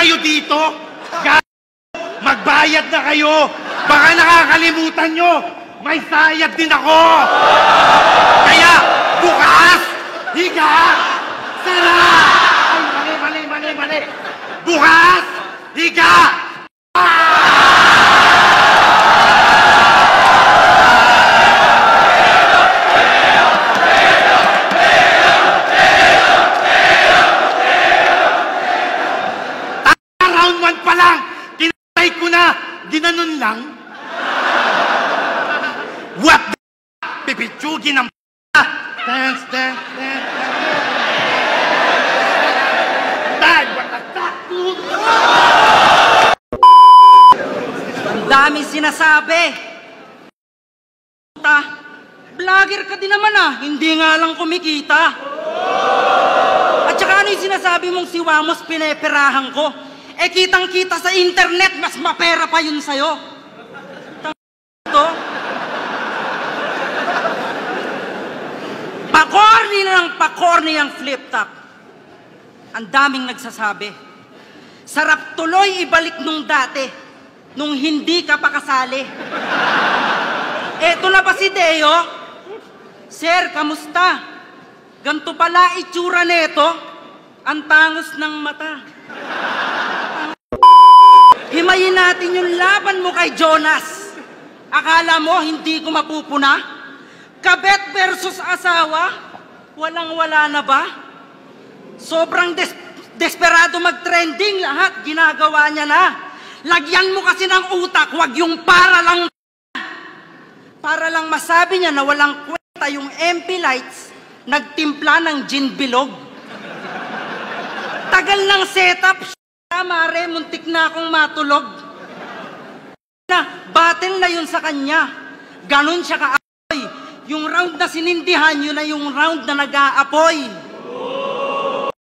kayo dito? Magbayad na kayo! Baka nakakalimutan nyo! May sayad din ako! Kaya, bukas! Higa! Sara! Ay, mali! Bukas! Higa! Round 1 pa lang! Tinatay ko na! Ginanon lang? What the pipitsugin ng dance. Ang daming sinasabi. Vlogger ka din naman ah, hindi nga lang kumikita. At saka ano yung sinasabi mong si Wamos pineperahan ko? Eh kitang-kita sa internet, mas mapera pa yun sa'yo. Pakorni ang flip-top. Ang daming nagsasabi. Sarap tuloy ibalik nung dati, nung hindi ka pa kasali. Eto na ba si Deo? Sir, kamusta? Ganto pala itsura neto, ang tangos ng mata. Himayin natin yung laban mo kay Jonas. Akala mo hindi ko mapupuna? Kabet versus asawa? Walang-wala na ba? Sobrang desperado mag-trending, lahat ginagawa niya na. Lagyan mo kasi ng utak, wag yung para lang masabi niya na walang kwenta yung MP Lights, nagtimpla ng gin bilog. Tagal ng setup, mare, muntik na akong matulog. Battle na yun sa kanya. Ganon siya ka-apoy. Yung round na sinindihan, yun na yung round na nag-aapoy.